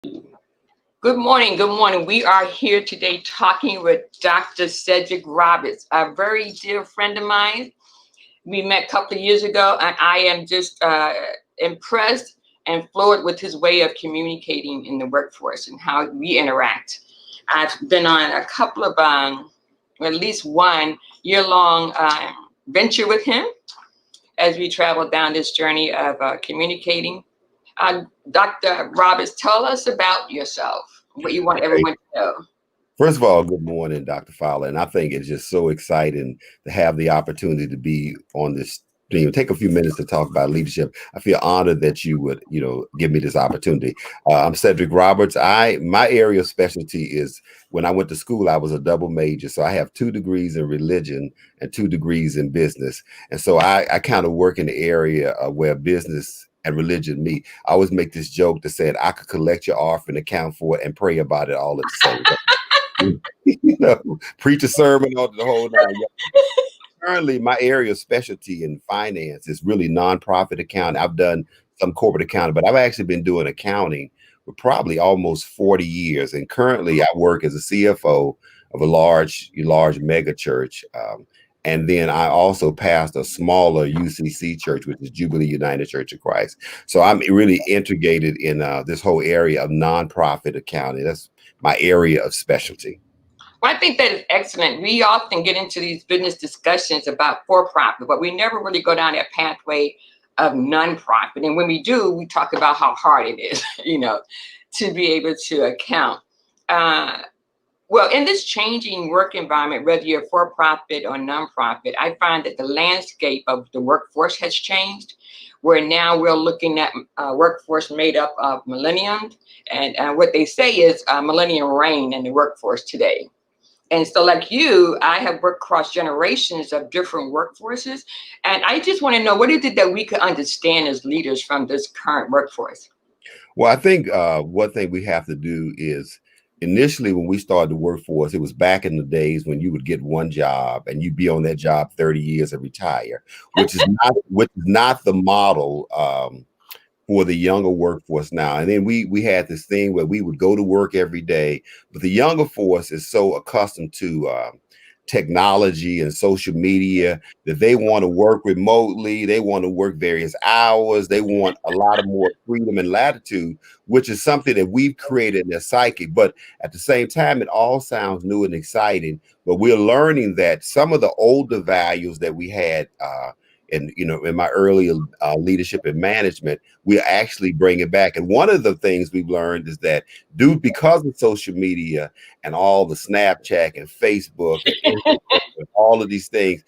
Good morning. Good morning. We are here today talking with Dr. Cedric Roberts, a very dear friend of mine. We met a couple of years ago, and I am just impressed and floored with his way of communicating in the workforce and how we interact. I've been on a couple of, at least 1 year-long venture with him as we travel down this journey of communicating. Dr. Roberts, tell us about yourself, what you want Hey, everyone to know. first of all, good morning, Dr. Fowler. And I think it's just so exciting to have the opportunity to be on this. Take a few minutes to talk about leadership. I feel honored that you would, give me this opportunity. I'm Cedric Roberts. My area of specialty is when I went to school, I was a double major. So I have 2 degrees in religion and 2 degrees in business. And so I kind of work in the area where business and religion meet. I always make this joke that said I could collect your offering, account for it, and pray about it all at the same time. Preach a sermon on the whole 9 yards. Currently, my area of specialty in finance is really nonprofit accounting. I've done some corporate accounting, but I've actually been doing accounting for probably almost 40 years. And currently, I work as a CFO of a large mega church. And then I also pastor a smaller UCC church, which is Jubilee United Church of Christ. So I'm really integrated in this whole area of nonprofit accounting. That's my area of specialty. Well, I think that is excellent. We often get into these business discussions about for profit, but we never really go down that pathway of nonprofit. And when we do, we talk about how hard it is, to be able to account. Uh, well, in this changing work environment, whether you're for profit or nonprofit, I find that the landscape of the workforce has changed. Where now we're looking at a workforce made up of millennials, and what they say is millennial reign in the workforce today. And so, like you, I have worked across generations of different workforces. And I just want to know, what is it that we could understand as leaders from this current workforce? Well, I think one thing we have to do is initially when we started the workforce, it was back in the days when you would get one job and you'd be on that job 30 years and retire, which is not the model for the younger workforce now. And then we had this thing where we would go to work every day, but the younger force is so accustomed to technology and social media that they want to work remotely. They want to work various hours. They want a lot of more freedom and latitude, which is something that we've created in their psyche. But at the same time, it all sounds new and exciting. But we're learning that some of the older values that we had in my early leadership and management, we actually bring it back. And one of the things we've learned is that, because of social media and all the Snapchat and Facebook and Instagram and all of these things,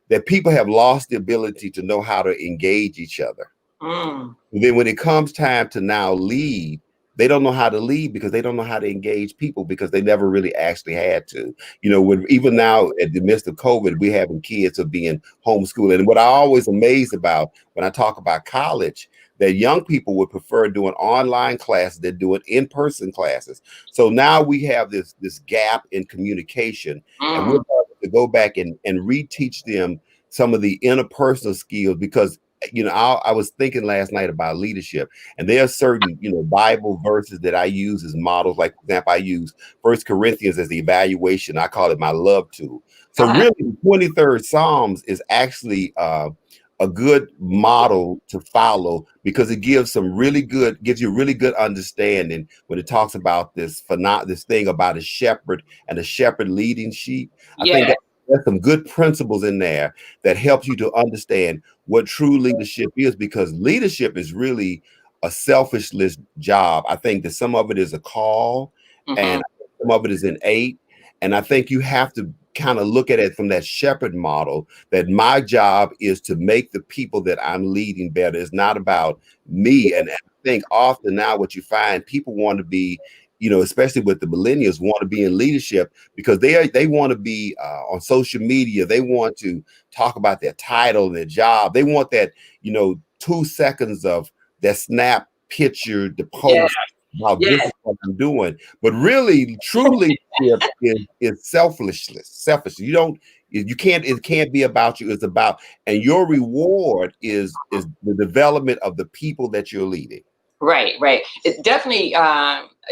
that people have lost the ability to know how to engage each other. Mm. And then when it comes time to now lead, they don't know how to lead because they don't know how to engage people because they never really actually had to. When even now at the midst of COVID, we having kids are being homeschooled. And what I always amazed about when I talk about college, that young people would prefer doing online classes than doing in-person classes. So now we have this gap in communication, and we're Mm. going to go back and reteach them some of the interpersonal skills because I was thinking last night about leadership, and there are certain Bible verses that I use as models. Like, for example, I use First Corinthians as the evaluation. I call it my love tool. So Uh-huh. really, the 23rd Psalms is actually a good model to follow because it gives you really good understanding when it talks about this thing about a shepherd and a shepherd leading sheep. I think Yeah. there's some good principles in there that helps you to understand what true leadership is, because leadership is really a selfless job. I think that some of it is a call Hmm. and some of it is innate. And I think you have to kind of look at it from that shepherd model, that my job is to make the people that I'm leading better. It's not about me. And I think often now what you find, people want to be, especially with the millennials, want to be in leadership because they want to be on social media. They want to talk about their title and their job. They want that, 2 seconds of that snap picture, the Yeah. post about this Yeah. is what I'm doing. But really, true leadership is selfishness. Selfish. It can't be about you. It's about, and your reward is the development of the people that you're leading. Right, right. It definitely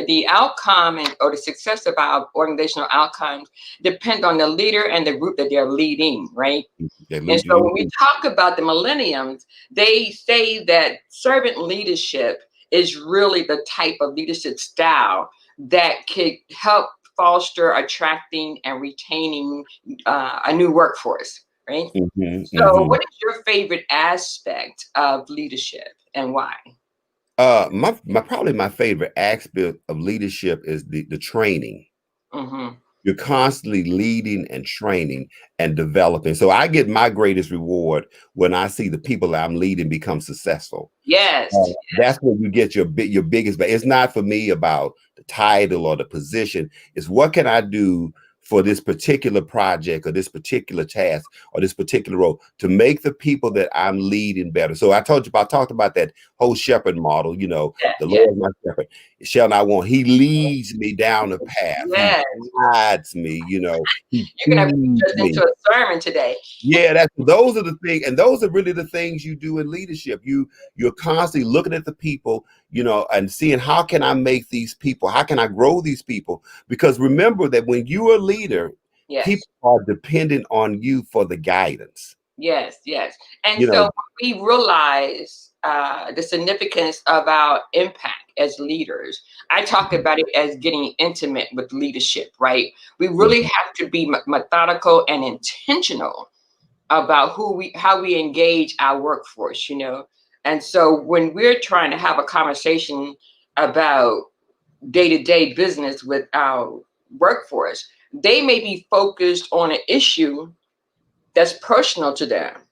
the outcome or the success of our organizational outcomes depend on the leader and the group that they're leading, right? They And lead so when we you. talk about the millenniums, they say that servant leadership is really the type of leadership style that could help foster attracting and retaining a new workforce, right? Hmm. So, Hmm. what is your favorite aspect of leadership and why? My probably my favorite aspect of leadership is the training. Hmm. You're constantly leading and training and developing. So I get my greatest reward when I see the people that I'm leading become successful. Yes, That's when you get your biggest. It's not for me about the title or the position. It's what can I do for this particular project or this particular task or this particular role to make the people that I'm leading better. So I talked about that whole shepherd model. yes, The yes, Lord is my shepherd. Shall not want. He leads me down the path. He yes. guides me. He You're gonna feeds put us me. into a sermon today. Yeah, those are the things, and those are really the things you do in leadership. You're constantly looking at the people, and seeing how can I make these people, how can I grow these people? Because remember that when you're a leader, people Yes. are dependent on you for the guidance. Yes, yes. And You so know, we realize the significance of our impact as leaders. I talk about it as getting intimate with leadership, right? We really Mhm, have to be methodical and intentional about how we engage our workforce. And so when we're trying to have a conversation about day-to-day business with our workforce, they may be focused on an issue that's personal to them.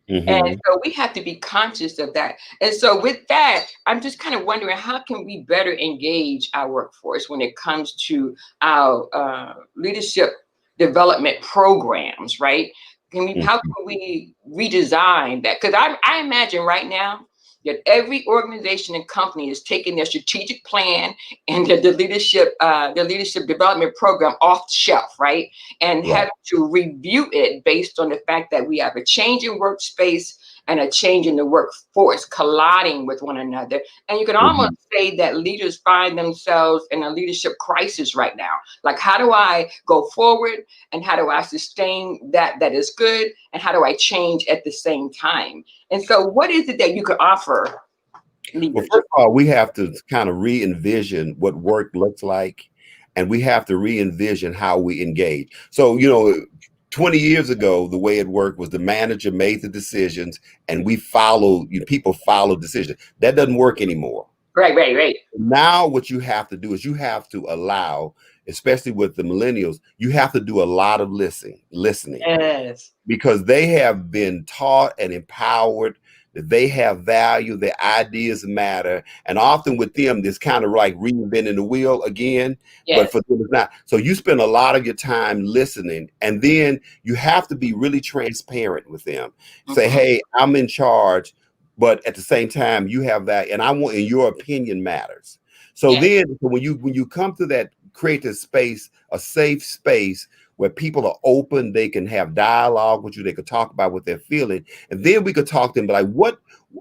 And mhm. so we have to be conscious of that. And so with that, I'm just kind of wondering how can we better engage our workforce when it comes to our leadership development programs, right? How Mhm. can we redesign that? Because I imagine right now that every organization and company is taking their strategic plan and the leadership development program off the shelf, right? And Right. have to review it based on the fact that we have a change in workspace and a change in the workforce colliding with one another. And you can almost Mhm. say that leaders find themselves in a leadership crisis right now. Like, how do I go forward and how do I sustain that is good? And how do I change at the same time? And so, what is it that you could offer Well, leaders? first of all, we have to kind of re-envision what work looks like, and we have to re-envision how we engage. So, 20 years ago, the way it worked was the manager made the decisions, and we followed. People followed decisions. That doesn't work anymore. Right, right, right. Now, what you have to do is you have to allow, especially with the millennials, you have to do a lot of listening Yes. because they have been taught and empowered that they have value, their ideas matter. And often with them, it's kind of like reinventing the wheel again, but Yes. for them, it's not. So you spend a lot of your time listening, and then you have to be really transparent with them. Say, Hmm. hey, I'm in charge, but at the same time, you have that, and and your opinion matters. So Yes. then when you come to that, create this space, a safe space where people are open, they can have dialogue with you, they could talk about what they're feeling, and then we could talk to them like,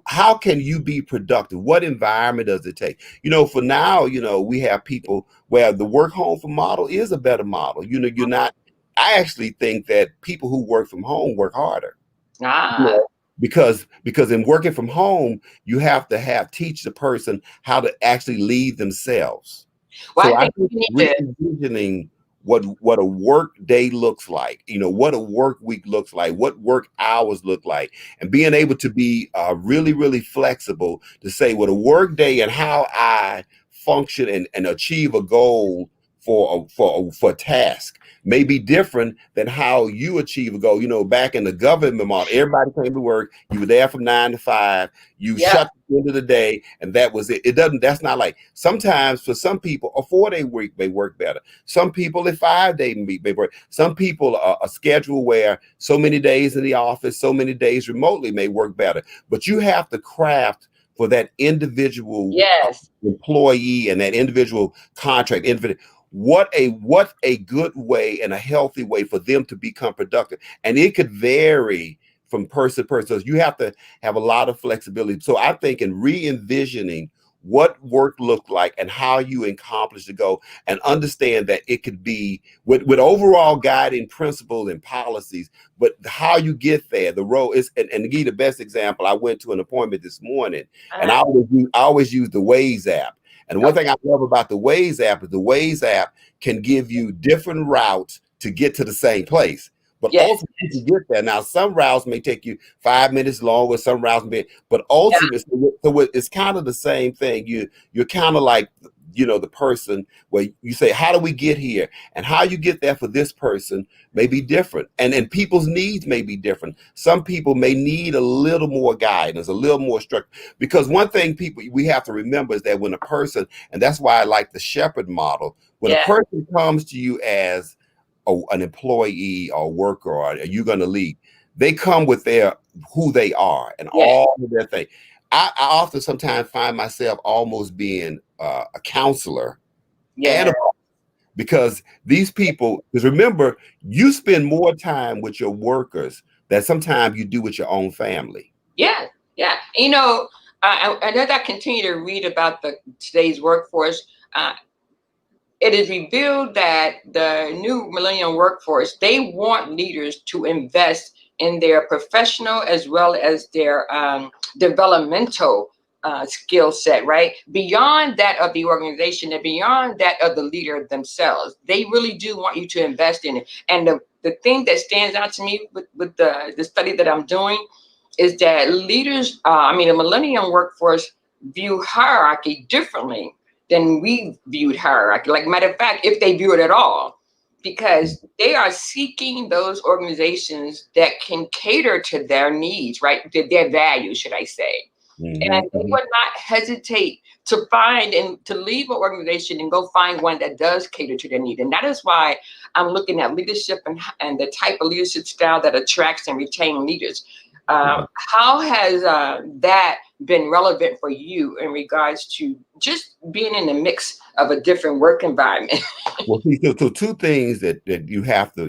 how can you be productive? What environment does it take? For now, we have people where the work home from model is a better model. You're not. I actually think that people who work from home work harder. You Ah. know, because in working from home, you have to teach the person how to actually lead themselves. Well, So I I think think we need to. re-envisioning what a work day looks like, what a work week looks like, what work hours look like, and being able to be really, really flexible to say what a work day and how I function and achieve a goal for a task may be different than how you achieve a goal. Back in the government model, everybody came to work. You were there from 9 to 5. You Yeah. shut at the end of the day, and that was it. It doesn't. That's not like sometimes for some people a 4-day week may work better. Some people a 5-day week may work. Some people a schedule where so many days in the office, so many days remotely may work better. But you have to craft for that individual Yes. employee and that individual contract. What a good way and a healthy way for them to become productive, and it could vary from person to person. So you have to have a lot of flexibility. So I think in re-envisioning what work looked like and how you accomplish the goal, and understand that it could be with overall guiding principles and policies, but how you get there, the role is, and to give you the best example, I went to an appointment this morning, and Uh-huh. I always use the Waze app. And one thing Okay. I love about the Waze app is the Waze app can give you different routes to get to the same place. But Yes. ultimately, to get there, now some routes may take you 5 minutes longer, some routes may, but Yeah. ultimately, it's kind of the same thing. You're kind of like, the person where you say, how do we get here? And how you get there for this person may be different. And people's needs may be different. Some people may need a little more guidance, a little more structure. Because one thing we have to remember is that when a person, and that's why I like the shepherd model, when a Yeah. person comes to you as an employee or worker, or you're going to lead, they come with their who they are and Yeah. all of their things. I often sometimes find myself almost being a counselor, and Yeah. because these people, because remember, you spend more time with your workers than sometimes you do with your own family. Yeah. Yeah. As I continue to read about the today's workforce, uh, it is revealed that the new millennial workforce, they want leaders to invest in their professional as well as their developmental skill set, right? Beyond that of the organization and beyond that of the leader themselves. They really do want you to invest in it. And the thing that stands out to me with the study that I'm doing is that leaders, the millennium workforce view hierarchy differently than we viewed hierarchy. Like, matter of fact, if they view it at all, because they are seeking those organizations that can cater to their needs, right? Their values, should I say. And Mhm, they mhm. would not hesitate to find and to leave an organization and go find one that does cater to their need. And that is why I'm looking at leadership and the type of leadership style that attracts and retains leaders. How has that been relevant for you in regards to just being in the mix of a different work environment? Well, see, so two things that you have to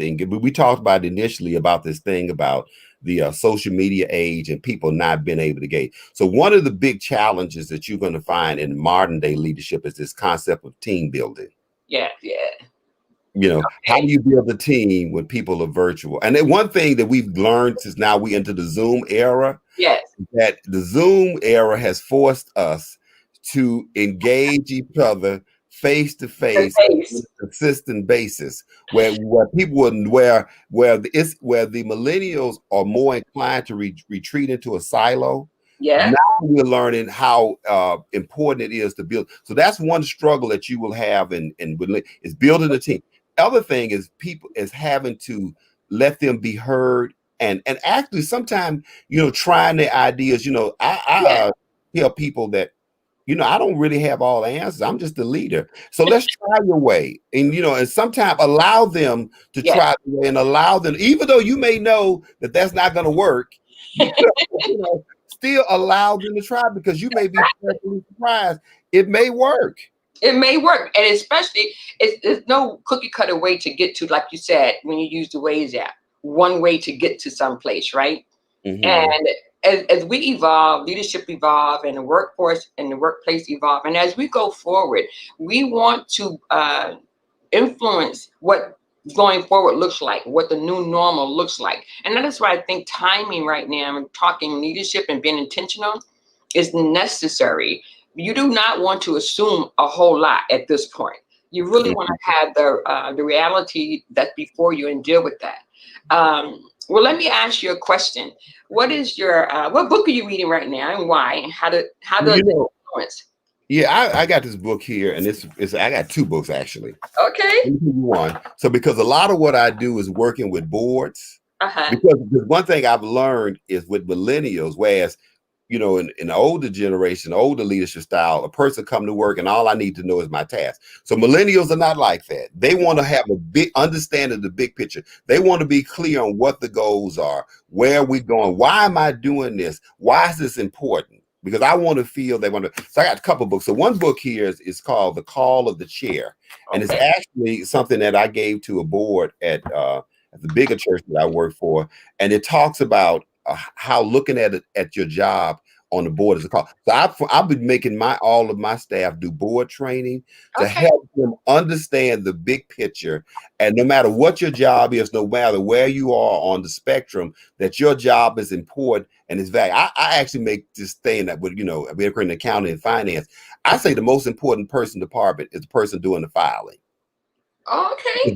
engage. We talked about initially about this thing about the social media age and people not being able to gauge. So one of the big challenges that you're going to find in modern day leadership is this concept of team building. Yeah, yeah. How do Okay. you build a team when people are virtual? And then one thing that we've learned since now we enter the Zoom era, Yes. that the Zoom era has forced us to engage each other face to The face on face. a consistent basis, where people would where the millennials are more inclined to retreat into a silo. Yeah. Now we're learning how important it is to build. So that's one struggle that you will have is building a team. Other thing is people is having to let them be heard, and actually sometimes trying their ideas. I Yeah. tell people that I don't really have all the answers. I'm just the leader. So let's try your way. And sometimes allow them to Yeah. try the way, and allow them, even though you may know that that's not going to work, still allow them to try, because you may be pleasantly surprised. It may work. It may work, and especially it's no cookie cutter way to get to, like you said, when you use the Waze app. One way to get to some place, right? Hmm. And as we evolve, leadership evolve, and the workforce and the workplace evolve, and as we go forward, we want to influence what going forward looks like, what the new normal looks like. And that is why I think timing right now, and talking leadership and being intentional, is necessary. You do not want to assume a whole lot at this point. You really want to have the reality that's before you and deal with that. Well, let me ask you a question. What book are you reading right now, and why? And how Well, does it influence? yeah, I got this book here, and it's I got two books actually. Okay. Let me give you one. So because a lot of what I do is working with boards, Uh-huh. because one thing I've learned is with millennials, whereas in the older generation, older leadership style, a person come to work and all I need to know is my task. So millennials are not like that. They want to have a big understanding of the big picture. They want to be clear on what the goals are, where are we going, why am I doing this, why is this important? Because I want to feel they want to. So I got a couple books. So one book here is called The Call of the Chair, and it's Okay. actually something that I gave to a board at the bigger church that I work for, and it talks about how looking at it at your job, on the board as a call. So I've been making all of my staff do board training to Okay. help them understand the big picture. And no matter what your job is, no matter where you are on the spectrum, that your job is important and is valued. I actually make this thing that would, we're in accounting and finance. I say the most important person in the department is the person doing the filing. Okay.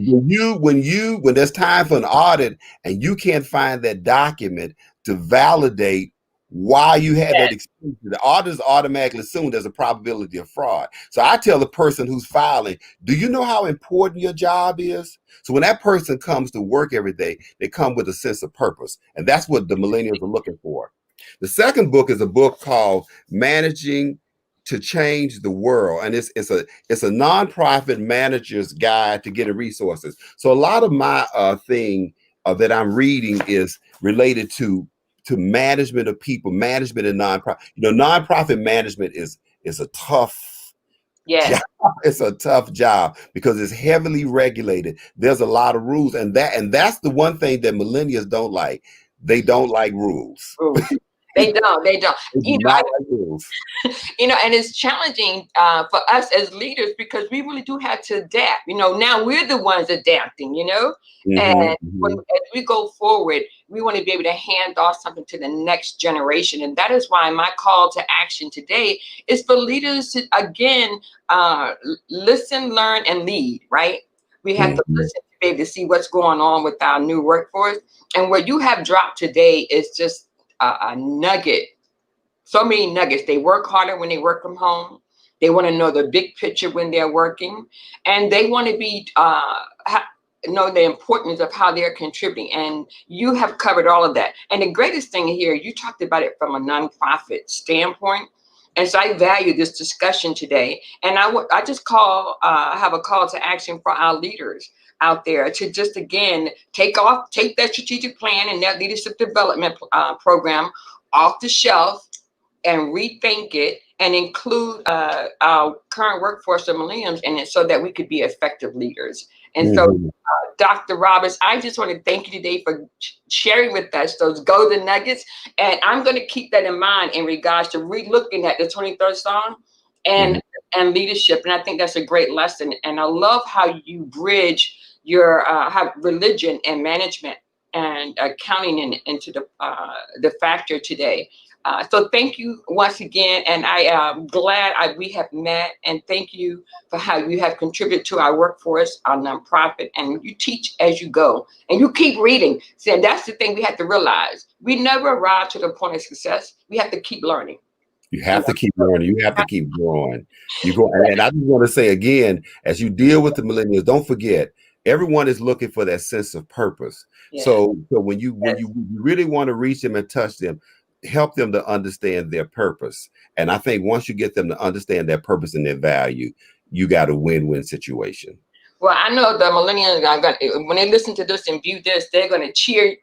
When there's time for an audit and you can't find that document to validate why you had that expense, the auditors automatically assume there's a probability of fraud. So I tell the person who's filing, do you know how important your job is? So when that person comes to work every day, they come with a sense of purpose. And that's what the millennials are looking for. The second book is a book called Managing to Change the World, and it's a nonprofit manager's guide to getting resources. So a lot of my thing that I'm reading is related to management of people, management and nonprofit. Nonprofit management is a tough Yes. job. It's a tough job because it's heavily regulated. There's a lot of rules, and that's the one thing that millennials don't like. They don't like rules. Rules. They don't. They don't. They do not like rules. And it's challenging for us as leaders because we really do have to adapt. Now we're the ones adapting, and as we go forward, we want to be able to hand off something to the next generation. And that is why my call to action today is for leaders to, again, listen, learn, and lead, right? We have to listen to be able to see what's going on with our new workforce. And what you have dropped today is just a nugget. So many nuggets. They work harder when they work from home. They want to know the big picture when they're working, and they want to be know the importance of how they're contributing. And you have covered all of that. And the greatest thing here, you talked about it from a nonprofit standpoint. And so I value this discussion today. And I just have a call to action for our leaders out there to just, again, take that strategic plan and that leadership development program off the shelf and rethink it and include our current workforce of millennials in it so that we could be effective leaders. And so, Dr. Roberts, I just want to thank you today for sharing with us those golden nuggets. And I'm going to keep that in mind in regards to re-looking at the 23rd Psalm and leadership. And I think that's a great lesson. And I love how you bridge your have religion and management and accounting into the factor today. So thank you once again, and I am glad we have met, and thank you for how you have contributed to our workforce, our nonprofit, and you teach as you go, and you keep reading. So that's the thing we have to realize. We never arrive to the point of success. We have to keep learning. You have to keep learning. You have to keep growing. And I just want to say again, as you deal with the millennials, don't forget, everyone is looking for that sense of purpose. Yeah. So when you really want to reach them and touch them, help them to understand their purpose. And I think once you get them to understand their purpose and their value, you got a win-win situation. Well, I know the millennials are when they listen to this and view this, they're going to cheer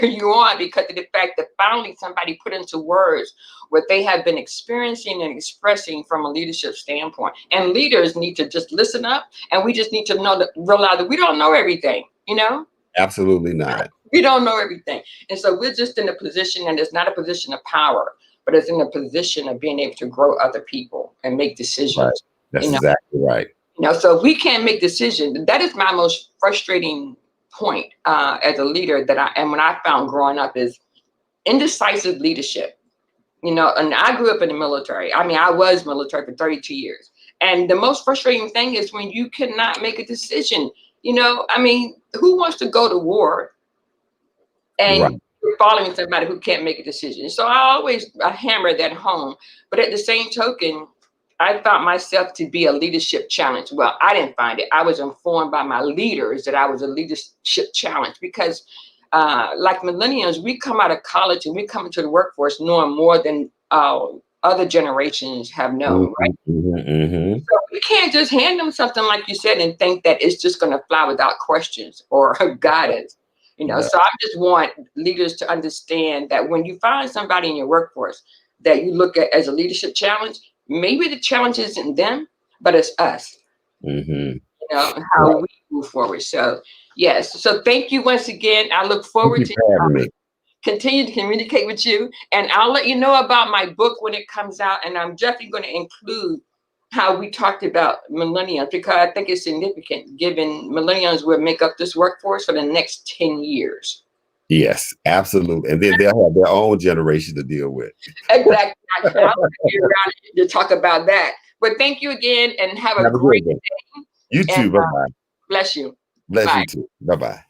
you on because of the fact that finally somebody put into words what they have been experiencing and expressing from a leadership standpoint. And leaders need to just listen up, and we just need to realize that we don't know everything, Absolutely not. We don't know everything. And so we're just in a position, and it's not a position of power, but it's in a position of being able to grow other people and make decisions. Right. That's exactly right. So if we can't make decisions, that is my most frustrating point as a leader when I found growing up is indecisive leadership. And I grew up in the military. I mean, I was military for 32 years. And the most frustrating thing is when you cannot make a decision. Who wants to go to war and you're following somebody who can't make a decision? So I always hammer that home. But at the same token, I found myself to be a leadership challenge. Well, I didn't find it. I was informed by my leaders that I was a leadership challenge because like millennials, we come out of college and we come into the workforce knowing more than other generations have known, right? So we can't just hand them something like you said and think that it's just going to fly without questions or guidance. So I just want leaders to understand that when you find somebody in your workforce that you look at as a leadership challenge, maybe the challenge isn't them, but it's us. How we move forward. So yes. So thank you once again. I look forward to continue to communicate with you. And I'll let you know about my book when it comes out. And I'm definitely going to include how we talked about millennials, because I think it's significant given millennials will make up this workforce for the next 10 years. Yes, absolutely. And then they'll have their own generation to deal with. Exactly. I'll be around to talk about that. But thank you again and have a great day. You And too. Bye-bye. bless you. Bless Bye. you too. Bye-bye.